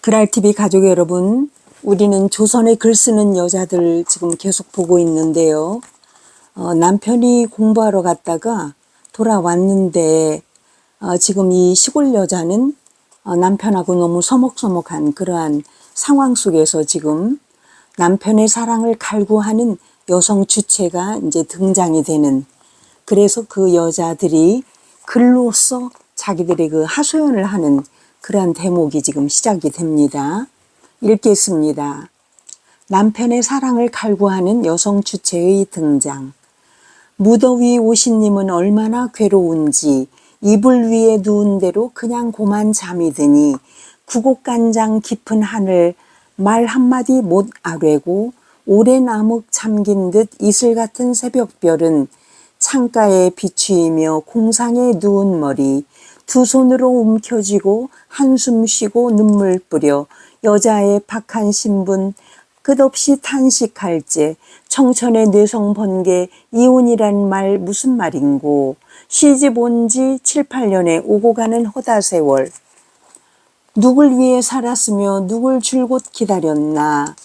그랄TV 가족 여러분, 우리는 조선의 글 쓰는 여자들 지금 계속 보고 있는데요. 남편이 공부하러 갔다가 돌아왔는데 지금 이 시골 여자는 남편하고 너무 서먹서먹한 그러한 상황 속에서 지금 남편의 사랑을 갈구하는 여성 주체가 이제 등장이 되는, 그래서 그 여자들이 글로써 자기들의 그 하소연을 하는 그러한 대목이 지금 시작이 됩니다. 읽겠습니다. 남편의 사랑을 갈구하는 여성 주체의 등장. 무더위 오신님은 얼마나 괴로운지 이불 위에 누운 대로 그냥 고만 잠이 드니 구곡간장 깊은 하늘 말 한마디 못 아뢰고 오랜 암흑 잠긴 듯 이슬 같은 새벽별은 창가에 비추이며 공상에 누운 머리 두 손으로 움켜쥐고 한숨 쉬고 눈물 뿌려 여자의 박한 신분 끝없이 탄식할제 청천의 뇌성 번개 이혼이란 말 무슨 말인고 시집 온 지 7, 8년에 오고 가는 허다 세월 누굴 위해 살았으며 누굴 줄곧 기다렸나.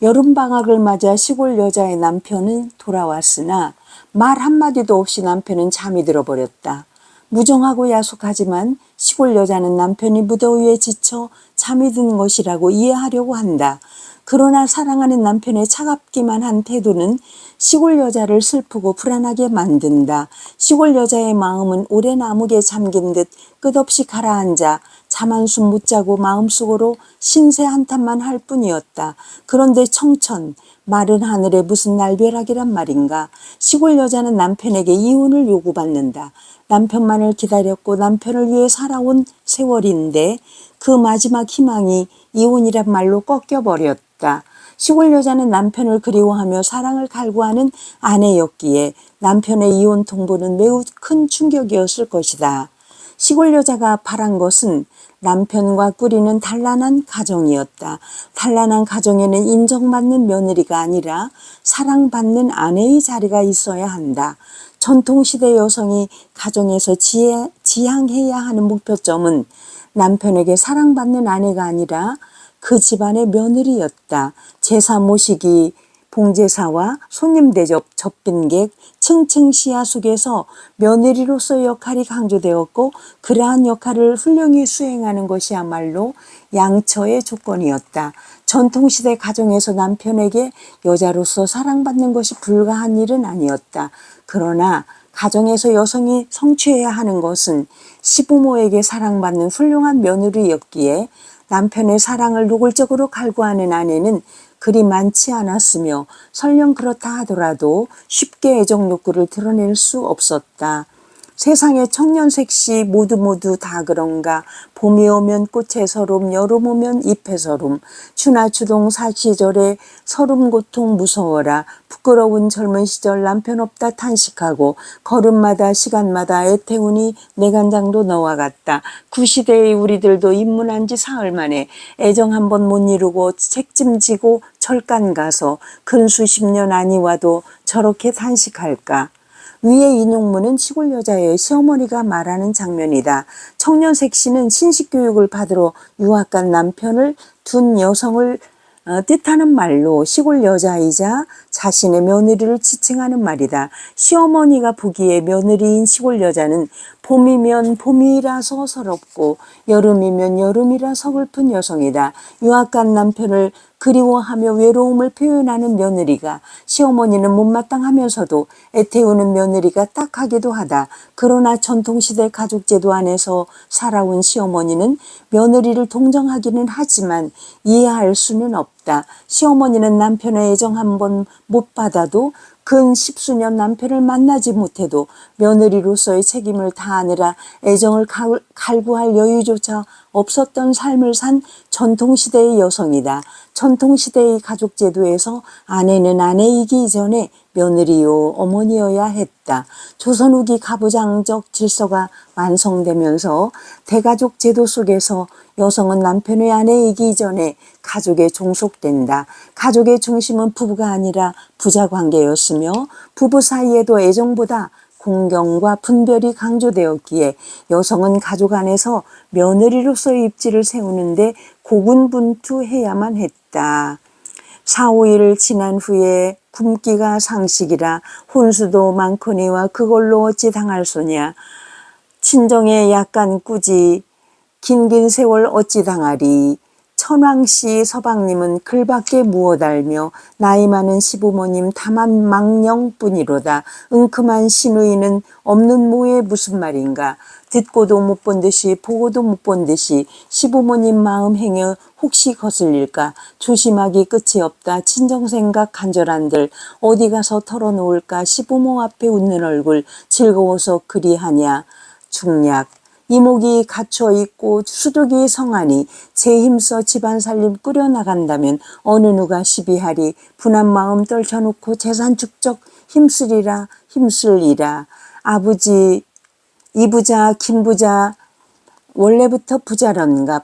여름방학을 맞아 시골 여자의 남편은 돌아왔으나 말 한마디도 없이 남편은 잠이 들어버렸다. 무정하고 야속하지만 시골 여자는 남편이 무더위에 지쳐 잠이 든 것이라고 이해하려고 한다. 그러나 사랑하는 남편의 차갑기만 한 태도는 시골 여자를 슬프고 불안하게 만든다. 시골 여자의 마음은 오랜 암흑에 잠긴 듯 끝없이 가라앉아 잠 한숨 못 자고 마음속으로 신세 한탄만 할 뿐이었다. 그런데 청천, 마른 하늘에 무슨 날벼락이란 말인가. 시골 여자는 남편에게 이혼을 요구받는다. 남편만을 기다렸고 남편을 위해 살아온 세월인데 그 마지막 희망이 이혼이란 말로 꺾여버렸다. 시골 여자는 남편을 그리워하며 사랑을 갈구하는 아내였기에 남편의 이혼 통보는 매우 큰 충격이었을 것이다. 시골 여자가 바란 것은 남편과 꾸리는 단란한 가정이었다. 단란한 가정에는 인정받는 며느리가 아니라 사랑받는 아내의 자리가 있어야 한다. 전통시대 여성이 가정에서 지향해야 하는 목표점은 남편에게 사랑받는 아내가 아니라 그 집안의 며느리였다. 제사 모시기, 봉제사와 손님 대접, 접빈객, 층층시야 속에서 며느리로서의 역할이 강조되었고 그러한 역할을 훌륭히 수행하는 것이야말로 양처의 조건이었다. 전통시대 가정에서 남편에게 여자로서 사랑받는 것이 불가한 일은 아니었다. 그러나 가정에서 여성이 성취해야 하는 것은 시부모에게 사랑받는 훌륭한 며느리였기에 남편의 사랑을 노골적으로 갈구하는 아내는 그리 많지 않았으며 설령 그렇다 하더라도 쉽게 애정 욕구를 드러낼 수 없었다. 세상의 청년색시 모두 다 그런가. 봄이 오면 꽃의 서름, 여름 오면 잎의 서름, 추나추동 사시절에 서름 고통 무서워라. 부끄러운 젊은 시절 남편 없다 탄식하고 걸음마다 시간마다 애태우니 내 간장도 너와 같다. 구시대의 우리들도 입문한 지 사흘 만에 애정 한 번 못 이루고 책짐지고 철간 가서 근 수십 년 아니와도 저렇게 탄식할까. 위의 인용문은 시골 여자의 시어머니가 말하는 장면이다. 청년색시는 신식교육을 받으러 유학 간 남편을 둔 여성을 뜻하는 말로 시골 여자이자 자신의 며느리를 지칭하는 말이다. 시어머니가 보기에 며느리인 시골 여자는 봄이면 봄이라서 서럽고 여름이면 여름이라 서글픈 여성이다. 유학 간 남편을 그리워하며 외로움을 표현하는 며느리가 시어머니는 못마땅하면서도 애태우는 며느리가 딱하기도 하다. 그러나 전통시대 가족제도 안에서 살아온 시어머니는 며느리를 동정하기는 하지만 이해할 수는 없다. 시어머니는 남편의 애정 한 번 못 받아도 근 십수년 남편을 만나지 못해도 며느리로서의 책임을 다하느라 애정을 갈구할 여유조차 없었던 삶을 산 전통시대의 여성이다. 전통시대의 가족제도에서 아내는 아내이기 이전에 며느리요 어머니여야 했다. 조선 후기 가부장적 질서가 완성되면서 대가족 제도 속에서 여성은 남편의 아내이기 이전에 가족에 종속된다. 가족의 중심은 부부가 아니라 부자 관계였으며 부부 사이에도 애정보다 공경과 분별이 강조되었기에 여성은 가족 안에서 며느리로서의 입지를 세우는데 고군분투해야만 했다. 4, 5일 지난 후에 굶기가 상식이라 혼수도 많거니와 그걸로 어찌 당할 소냐. 친정에 약간 꾸지 긴긴 세월 어찌 당하리. 천왕씨 서방님은 글밖에 무엇알며 나이 많은 시부모님 다만 망령뿐이로다. 은큼한 시누이는 없는 모에 무슨 말인가. 듣고도 못 본 듯이 보고도 못 본 듯이 시부모님 마음 행여 혹시 거슬릴까. 조심하기 끝이 없다. 친정생각 간절한들 어디 가서 털어놓을까. 시부모 앞에 웃는 얼굴 즐거워서 그리하냐. 중략 이목이 갖춰 있고 수족이 성하니 제 힘써 집안 살림 꾸려나간다면 어느 누가 시비하리. 분한 마음 떨쳐놓고 재산 축적 힘쓸이라. 아버지 이부자 김부자 원래부터 부자런가.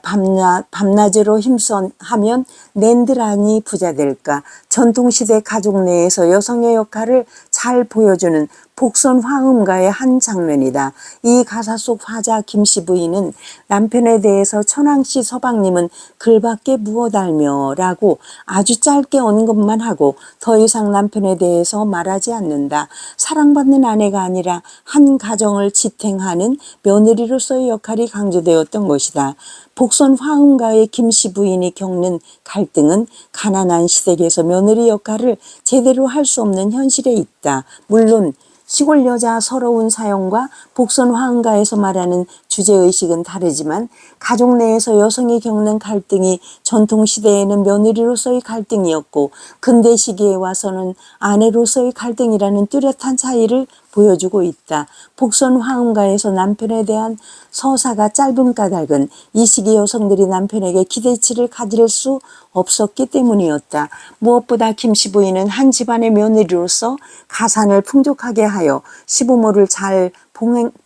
밤낮으로 힘써하면 낸들 아니 부자 될까. 전통시대 가족 내에서 여성의 역할을 잘 보여주는 복선 화음가의 한 장면이다. 이 가사 속 화자 김씨 부인은 남편에 대해서 천왕씨 서방님은 글밖에 무엇 알며 라고 아주 짧게 언급만 하고 더 이상 남편에 대해서 말하지 않는다. 사랑받는 아내가 아니라 한 가정을 지탱하는 며느리로서의 역할이 강조되었던 것이다. 복선 화음가의 김씨 부인이 겪는 갈등은 가난한 시댁에서 며느리 역할을 제대로 할 수 없는 현실에 있다. 물론 시골 여자 서러운 사연과 복선 화음가에서 말하는 주제의식은 다르지만 가족 내에서 여성이 겪는 갈등이 전통시대에는 며느리로서의 갈등이었고 근대 시기에 와서는 아내로서의 갈등이라는 뚜렷한 차이를 보여주고 있다. 복선 화음가에서 남편에 대한 서사가 짧은 까닭은 이 시기 여성들이 남편에게 기대치를 가질 수 없었기 때문이었다. 무엇보다 김씨 부인은 한 집안의 며느리로서 가산을 풍족하게 하여 시부모를 잘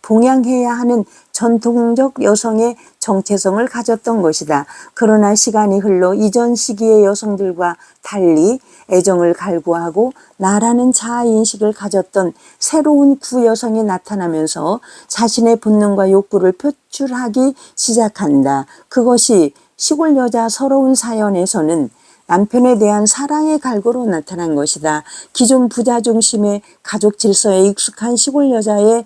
봉양해야 하는 전통적 여성의 정체성을 가졌던 것이다. 그러나 시간이 흘러 이전 시기의 여성들과 달리 애정을 갈구하고 나라는 자아인식을 가졌던 새로운 구여성이 나타나면서 자신의 본능과 욕구를 표출하기 시작한다. 그것이 시골 여자 서러운 사연에서는 남편에 대한 사랑의 갈구로 나타난 것이다. 기존 부자 중심의 가족 질서에 익숙한 시골 여자의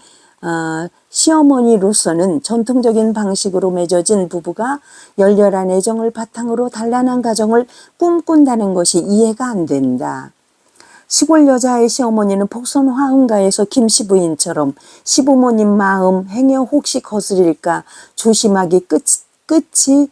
시어머니로서는 전통적인 방식으로 맺어진 부부가 열렬한 애정을 바탕으로 단란한 가정을 꿈꾼다는 것이 이해가 안 된다. 시골 여자의 시어머니는 복선 화음가에서 김씨 부인처럼 시부모님 마음 행여 혹시 거스릴까 조심하기 끝이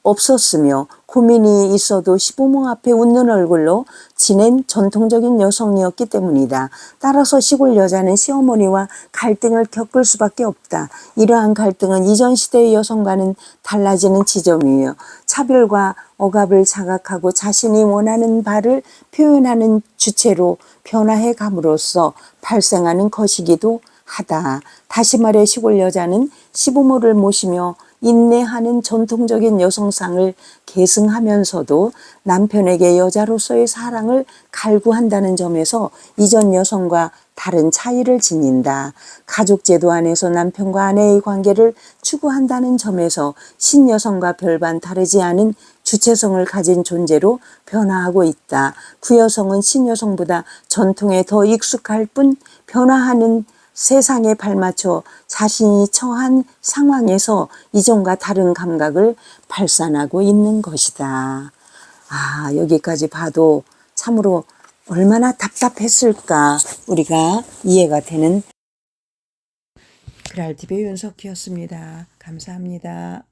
없었으며 고민이 있어도 시부모 앞에 웃는 얼굴로 지낸 전통적인 여성이었기 때문이다. 따라서 시골 여자는 시어머니와 갈등을 겪을 수밖에 없다. 이러한 갈등은 이전 시대의 여성과는 달라지는 지점이며 차별과 억압을 자각하고 자신이 원하는 바를 표현하는 주체로 변화해 감으로써 발생하는 것이기도 하다. 다시 말해 시골 여자는 시부모를 모시며 인내하는 전통적인 여성상을 계승하면서도 남편에게 여자로서의 사랑을 갈구한다는 점에서 이전 여성과 다른 차이를 지닌다. 가족제도 안에서 남편과 아내의 관계를 추구한다는 점에서 신여성과 별반 다르지 않은 주체성을 가진 존재로 변화하고 있다. 구여성은 신여성보다 전통에 더 익숙할 뿐 변화하는 세상에 발맞춰 자신이 처한 상황에서 이전과 다른 감각을 발산하고 있는 것이다. 여기까지 봐도 참으로 얼마나 답답했을까 우리가 이해가 되는 그랄TV의 윤석희였습니다. 감사합니다.